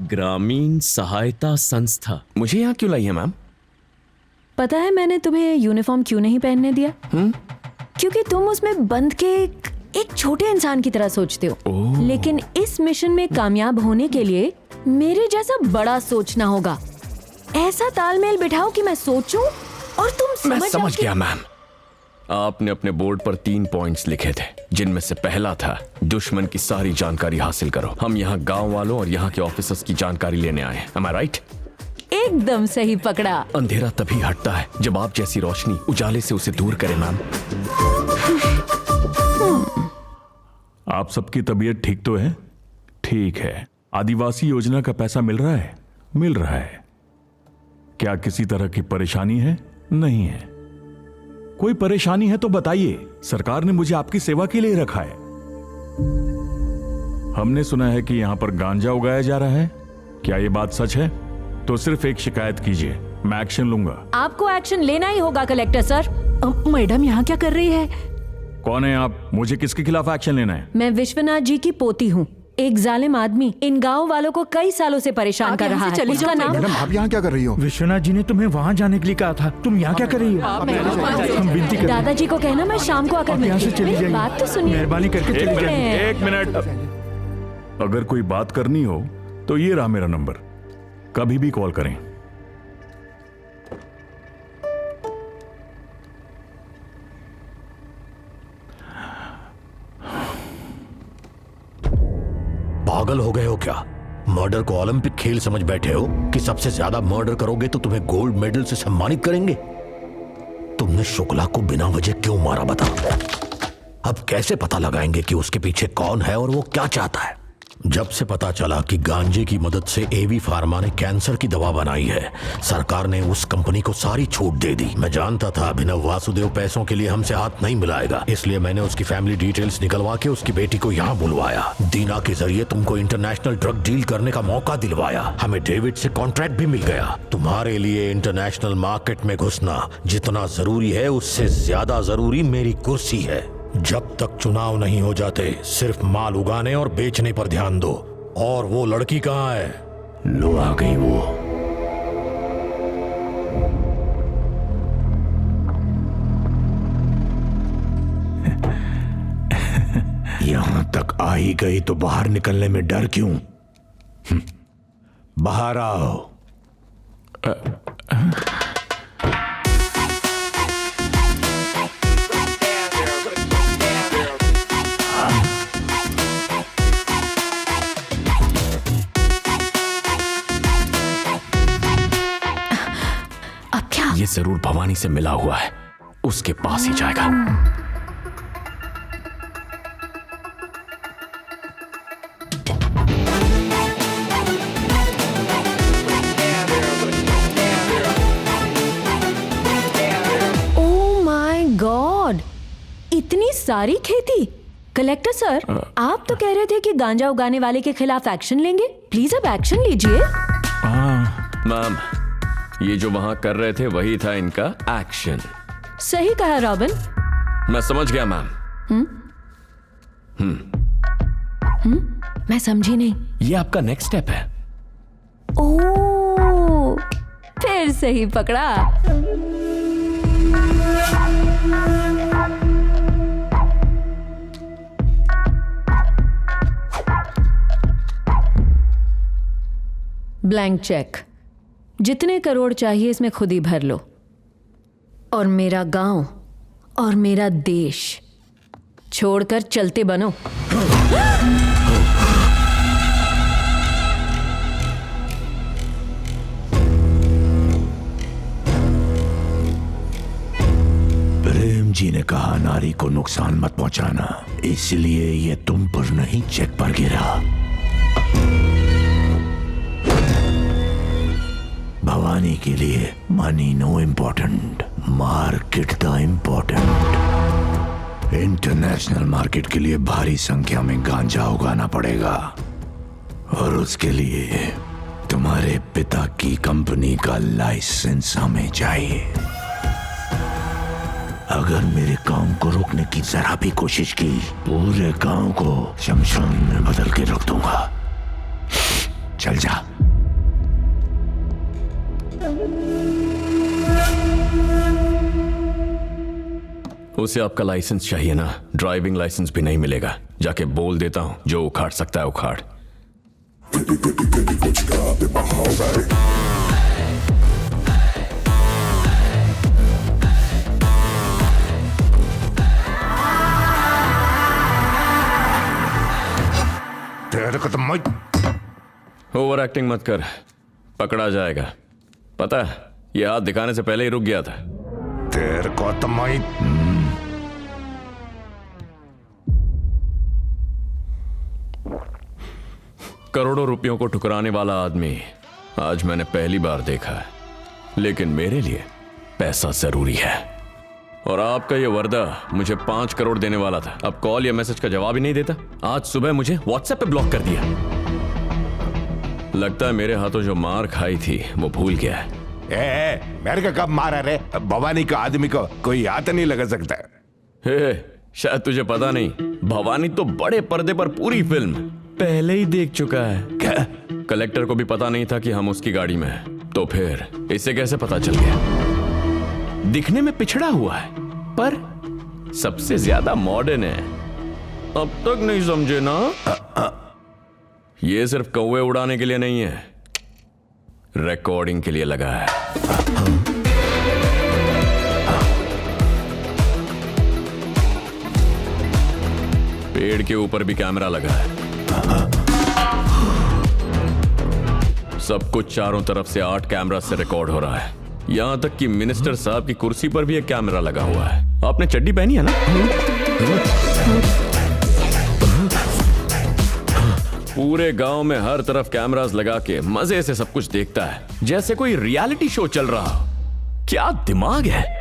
ग्रामीण सहायता संस्था। मुझे यहाँ क्यों लाई है मैम? पता है मैंने तुम्हें यूनिफॉर्म क्यों नहीं पहनने दिया? क्योंकि तुम उसमें बंद के एक छोटे इंसान की तरह सोचते हो। लेकिन इस मिशन में कामयाब होने के लिए मेरे जैसा बड़ा सोचना होगा। ऐसा तालमेल बिठाओ कि मैं सोचूं और तुम मैं समझ समझ गया मैम। आपने अपने बोर्ड पर 3 पॉइंट्स लिखे थे, जिनमें से पहला था दुश्मन की सारी जानकारी हासिल करो। हम यहाँ गांव वालों और यहाँ के ऑफिसर्स की जानकारी लेने आए हैं। Am I right? एकदम सही पकड़ा। अंधेरा तभी हटता है जब आप जैसी रोशनी उजाले से उसे दूर करे मैम। आप सबकी तबीयत ठीक तो है? ठीक है। आदिवासी योजना का पैसा मिल रहा है? मिल रहा है। क्या किसी तरह की परेशानी है? नहीं है। कोई परेशानी है तो बताइए, सरकार ने मुझे आपकी सेवा के लिए रखा है। हमने सुना है कि यहां पर गांजा उगाया जा रहा है। क्या यह बात सच है? तो सिर्फ एक शिकायत कीजिए, मैं एक्शन लूंगा। आपको एक्शन लेना ही होगा कलेक्टर सर। मैडम यहाँ क्या कर रही है? कौन है आप? मुझे किसके खिलाफ एक्शन लेना है? मैं विश्वनाथ जी की पोती हूँ। एक जालिम आदमी इन गांव वालों को कई सालों से परेशान कर रहा है। उसका नाम मैडम आप यहाँ क्या कर रही हो? विश्वनाथ जी ने तुम्हें वहाँ जाने के लिए कहा था, तुम यहाँ क्या कर रही हो? हम विनती कर दादाजी को कहना मैं शाम को आकर यहाँ से चली मेरी जाइए। बात तो सुनिए। मेहरबानी करके चली जाइए। एक मिनट। अगर कोई बात करनी हो तो ये रहा मेरा नंबर, कभी भी कॉल करें। पागल हो गए हो क्या? मर्डर को ओलंपिक खेल समझ बैठे हो कि सबसे ज्यादा मर्डर करोगे तो तुम्हें गोल्ड मेडल से सम्मानित करेंगे? तुमने शुक्ला को बिना वजह क्यों मारा बता? अब कैसे पता लगाएंगे कि उसके पीछे कौन है और वो क्या चाहता है? जब से पता चला कि गांजे की मदद से एवी फार्मा ने कैंसर की दवा बनाई है, सरकार ने उस कंपनी को सारी छूट दे दी। मैं जानता था अभिनव वासुदेव पैसों के लिए हमसे हाथ नहीं मिलाएगा, इसलिए मैंने उसकी फैमिली डिटेल्स निकलवा के उसकी बेटी को यहाँ बुलवाया। दीना के जरिए तुमको इंटरनेशनल ड्रग डील करने का मौका दिलवाया। हमें डेविड से कॉन्ट्रैक्ट भी मिल गया। तुम्हारे लिए इंटरनेशनल मार्केट में घुसना जितना जरूरी है उससे ज्यादा जरूरी मेरी कुर्सी है। जब तक चुनाव नहीं हो जाते सिर्फ माल उगाने और बेचने पर ध्यान दो। और वो लड़की कहाँ है? लो आ गई वो। यहां तक आ ही गई तो बाहर निकलने में डर क्यों? बाहर आओ। ये जरूर भवानी से मिला हुआ है, उसके पास ही जाएगा। ओह माय गॉड, इतनी सारी खेती। कलेक्टर सर, आप तो कह रहे थे कि गांजा उगाने वाले के खिलाफ एक्शन लेंगे। प्लीज अब एक्शन लीजिए। मैम, ये जो वहां कर रहे थे वही था इनका एक्शन। सही कहा रॉबिन। मैं समझ गया मैम। मैं समझी नहीं। ये आपका नेक्स्ट स्टेप है। ओह, फिर सही पकड़ा। Blank cheque. जितने करोड़ चाहिए इसमें खुद ही भर लो। और मेरा गांव और मेरा देश छोड़कर चलते बनो। प्रेम जी ने कहा नारी को नुकसान मत पहुंचाना, इसलिए ये तुम पर नहीं चेक पर गिरा। भवानी के लिए money know important, market the important. International market के लिए भारी संख्या में गांजा उगाना पड़ेगा और उसके लिए तुम्हारे पिता की कंपनी का लाइसेंस हमें चाहिए। अगर मेरे काम को रोकने की जरा भी कोशिश की, पूरे गांव को शमशान में बदल के रख दूंगा। चल जा। उसे आपका लाइसेंस चाहिए ना? ड्राइविंग लाइसेंस भी नहीं मिलेगा। जाके बोल देता हूं, जो उखाड़ सकता है उखाड़। तेरे को तो मैं ओवर एक्टिंग मत कर, पकड़ा जाएगा। पता है, ये हाथ दिखाने से पहले ही रुक गया था। तेरे को तो मैं करोड़ों रुपयों को ठुकराने वाला आदमी आज मैंने पहली बार देखा है। लेकिन मेरे लिए पैसा जरूरी है। और आपका ये वर्दा मुझे 5 करोड़ देने वाला था, अब कॉल या मैसेज का जवाब ही नहीं देता। आज सुबह मुझे व्हाट्सएप पे ब्लॉक कर दिया। लगता है मेरे हाथों जो मार खाई थी वो भूल गया है। मेरे को कब मारा रे? भवानी का आदमी को कोई हाथ नहीं लगा सकता। हे, शायद तुझे पता नहीं, भवानी तो बड़े पर्दे पर पूरी फिल्म पहले ही देख चुका है। क्या? कलेक्टर को भी पता नहीं था कि हम उसकी गाड़ी में हैं। तो फिर इसे कैसे पता चल गया? दिखने में पिछड़ा हुआ है पर सबसे ज्यादा मॉडर्न है। अब तक नहीं समझे ना? ये सिर्फ कौवे उड़ाने के लिए नहीं है, रिकॉर्डिंग के लिए लगा है। पेड़ के ऊपर भी कैमरा लगा है। सब कुछ चारों तरफ से 8 कैमरा से रिकॉर्ड हो रहा है। यहां तक कि मिनिस्टर साहब की कुर्सी पर भी एक कैमरा लगा हुआ है। आपने चड्डी पहनी है ना? पूरे गांव में हर तरफ कैमरास लगा के मजे से सब कुछ देखता है, जैसे कोई रियलिटी शो चल रहा हो। क्या दिमाग है!